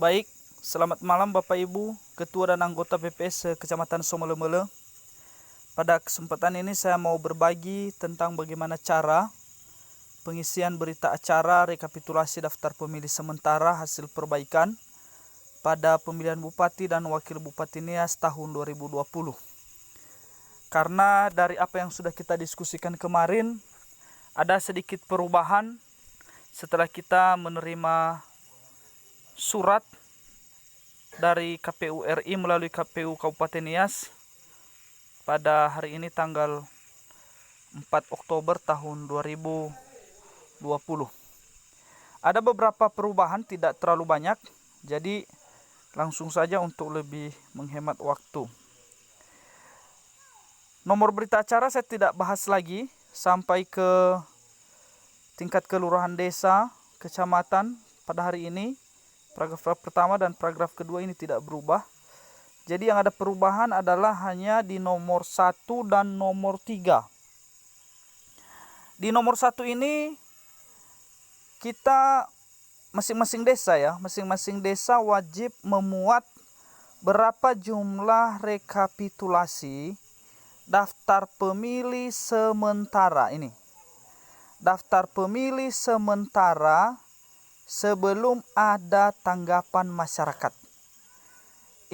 Baik, selamat malam Bapak Ibu, Ketua dan anggota PPS Kecamatan Somelemele. Pada kesempatan ini saya mau berbagi tentang bagaimana cara pengisian berita acara rekapitulasi daftar pemilih sementara hasil perbaikan pada pemilihan Bupati dan Wakil Bupati Nias tahun 2020. Karena dari apa yang sudah kita diskusikan kemarin, ada sedikit perubahan setelah kita menerima surat dari KPU RI melalui KPU Kabupaten Nias pada hari ini tanggal 4 Oktober tahun 2020. Ada beberapa perubahan, tidak terlalu banyak, jadi langsung saja untuk lebih menghemat waktu. Nomor berita acara saya tidak bahas lagi sampai ke tingkat kelurahan, desa, kecamatan pada hari ini. Paragraf pertama dan paragraf kedua ini tidak berubah. Jadi yang ada perubahan adalah hanya di nomor 1 dan nomor 3. Di nomor 1 ini kita masing-masing desa wajib memuat berapa jumlah rekapitulasi daftar pemilih sementara ini. Daftar pemilih sementara sebelum ada tanggapan masyarakat.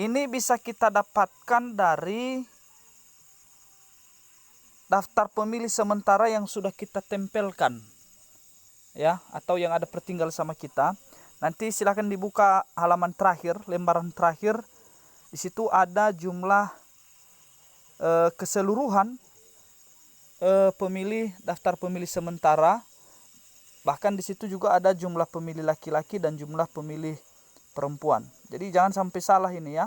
Ini bisa kita dapatkan dari daftar pemilih sementara yang sudah kita tempelkan, ya, atau yang ada tertinggal sama kita. Nanti silakan dibuka halaman terakhir, lembaran terakhir. Di situ ada jumlah keseluruhan pemilih daftar pemilih sementara. Bahkan di situ juga ada jumlah pemilih laki-laki dan jumlah pemilih perempuan. Jadi jangan sampai salah ini ya.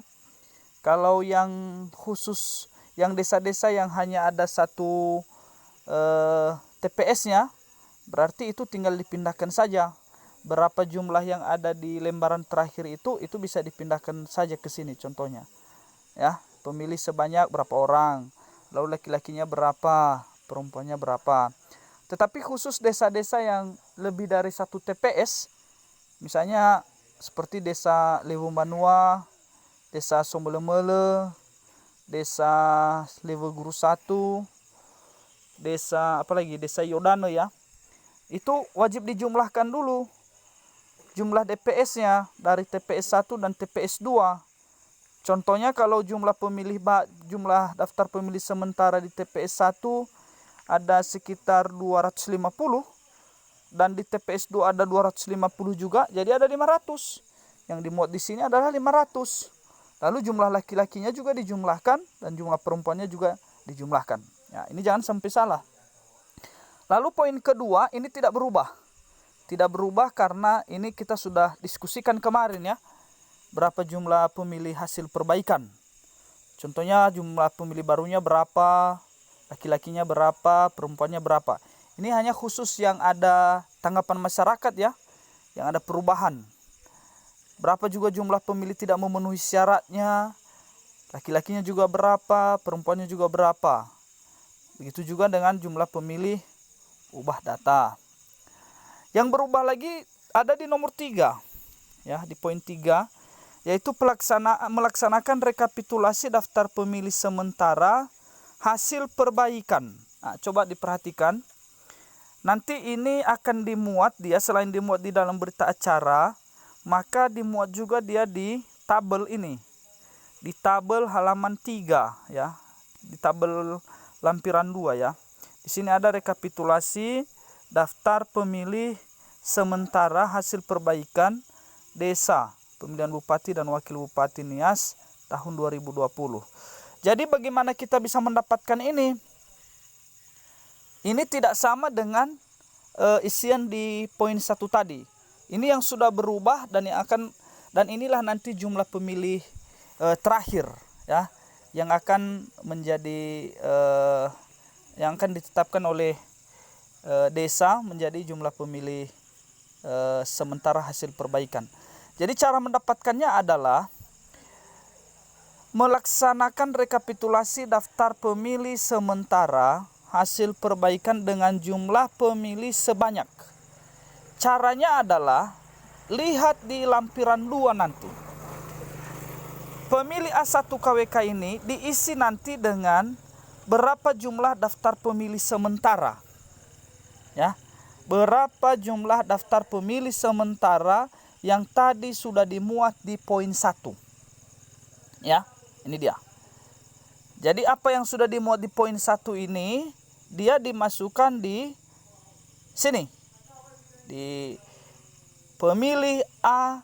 Kalau yang khusus, yang desa-desa yang hanya ada satu TPS-nya, berarti itu tinggal dipindahkan saja. Berapa jumlah yang ada di lembaran terakhir itu bisa dipindahkan saja ke sini contohnya. Ya, pemilih sebanyak berapa orang, lalu laki-lakinya berapa, perempuannya berapa. Tetapi khusus desa-desa yang lebih dari satu TPS, misalnya seperti desa Lewumbanua, desa Somelemele, desa Leweguru 1, desa desa Yodane ya, itu wajib dijumlahkan dulu jumlah DPS-nya dari TPS 1 dan TPS 2. Contohnya kalau jumlah daftar pemilih sementara di TPS 1 ada sekitar 250 dan di TPS 2 ada 250 juga, jadi ada 500. Yang dimuat di sini adalah 500. Lalu jumlah laki-lakinya juga dijumlahkan dan jumlah perempuannya juga dijumlahkan. Ya, ini jangan sampai salah. Lalu poin kedua ini tidak berubah. Tidak berubah karena ini kita sudah diskusikan kemarin ya. Berapa jumlah pemilih hasil perbaikan. Contohnya jumlah pemilih barunya berapa, laki-lakinya berapa, perempuannya berapa. Ini hanya khusus yang ada tanggapan masyarakat ya, yang ada perubahan. Berapa juga jumlah pemilih tidak memenuhi syaratnya, laki-lakinya juga berapa, perempuannya juga berapa. Begitu juga dengan jumlah pemilih ubah data. Yang berubah lagi ada di nomor 3, ya, di poin 3, yaitu melaksanakan rekapitulasi daftar pemilih sementara hasil perbaikan. Nah, coba diperhatikan. Nanti ini akan dimuat dia, selain dimuat di dalam berita acara, maka dimuat juga dia di tabel ini. Di tabel halaman 3 ya. Di tabel lampiran 2 ya. Di sini ada rekapitulasi daftar pemilih sementara hasil perbaikan desa pemilihan Bupati dan Wakil Bupati Nias tahun 2020. Jadi bagaimana kita bisa mendapatkan ini? Ini tidak sama dengan isian di poin 1 tadi. Ini yang sudah berubah dan inilah nanti jumlah pemilih terakhir ya, yang akan menjadi yang akan ditetapkan oleh desa menjadi jumlah pemilih sementara hasil perbaikan. Jadi cara mendapatkannya adalah melaksanakan rekapitulasi daftar pemilih sementara hasil perbaikan dengan jumlah pemilih sebanyak. Caranya adalah lihat di lampiran 2 nanti. Pemilih A1 KWK ini diisi nanti dengan berapa jumlah daftar pemilih sementara. Ya. Berapa jumlah daftar pemilih sementara yang tadi sudah dimuat di poin 1. Ya, ini dia. Jadi apa yang sudah dimuat di poin 1 ini, dia dimasukkan di sini. Di pemilih A.1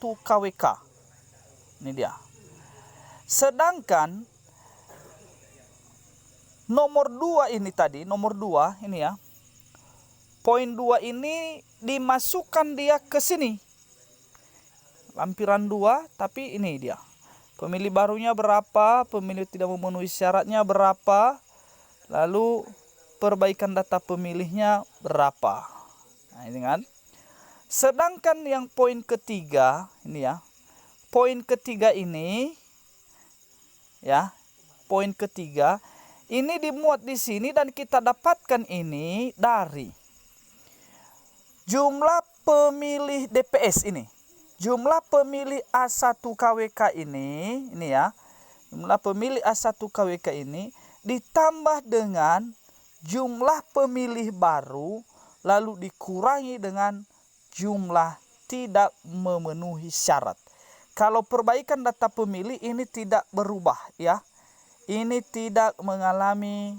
KWK. Ini dia. Sedangkan nomor 2 ini tadi, nomor 2 ini ya. Poin 2 ini dimasukkan dia ke sini. Lampiran 2, tapi ini dia. Pemilih barunya berapa, pemilih tidak memenuhi syaratnya berapa, lalu perbaikan data pemilihnya berapa. Nah, ini kan. Sedangkan yang poin ketiga, ini ya. Poin ketiga ini, ya, poin ketiga, ini dimuat di sini dan kita dapatkan ini dari jumlah pemilih DPS ini. Jumlah pemilih A1 KWK ini ya, jumlah pemilih A1 KWK ini ditambah dengan jumlah pemilih baru lalu dikurangi dengan jumlah tidak memenuhi syarat. Kalau perbaikan data pemilih ini tidak berubah ya. Ini tidak mengalami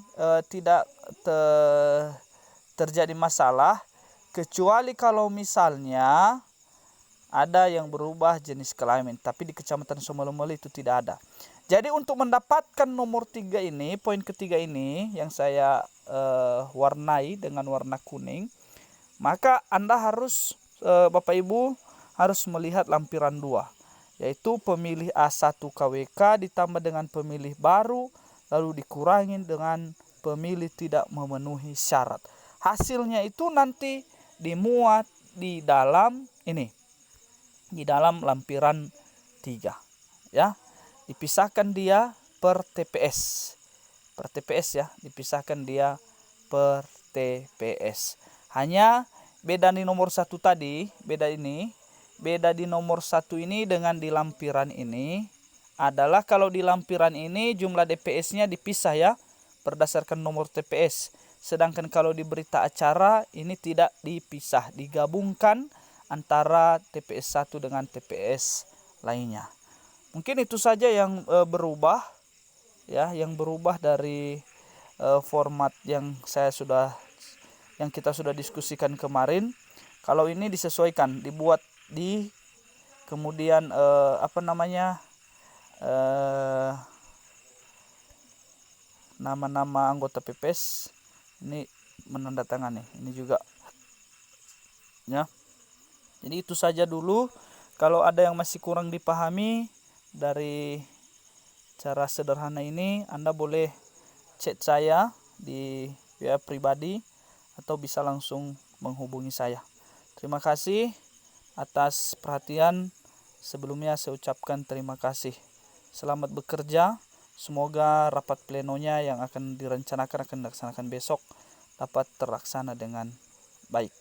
terjadi masalah kecuali kalau misalnya ada yang berubah jenis kelamin, tapi di Kecamatan Somalomole itu tidak ada. Jadi untuk mendapatkan nomor 3 ini, poin ketiga ini yang saya warnai dengan warna kuning, maka Anda harus, Bapak Ibu, harus melihat lampiran 2, yaitu pemilih A1 KWK ditambah dengan pemilih baru, lalu dikurangi dengan pemilih tidak memenuhi syarat. Hasilnya itu nanti dimuat di dalam ini, di dalam lampiran 3 ya. Dipisahkan dia per TPS. Per TPS ya, dipisahkan dia per TPS. Hanya beda di nomor 1 tadi, beda di nomor 1 ini dengan di lampiran ini adalah kalau di lampiran ini jumlah DPS-nya dipisah ya berdasarkan nomor TPS. Sedangkan kalau di berita acara ini tidak dipisah, digabungkan antara TPS 1 dengan TPS lainnya. Mungkin itu saja yang berubah ya, yang berubah dari format yang kita sudah diskusikan kemarin. Kalau ini disesuaikan, dibuat di kemudian nama-nama anggota PPS ini menandatangani ini juga ya. Jadi itu saja dulu. Kalau ada yang masih kurang dipahami dari cara sederhana ini, Anda boleh chat saya di WA pribadi atau bisa langsung menghubungi saya. Terima kasih atas perhatian. Sebelumnya saya ucapkan terima kasih. Selamat bekerja. Semoga rapat plenonya yang akan dilaksanakan besok dapat terlaksana dengan baik.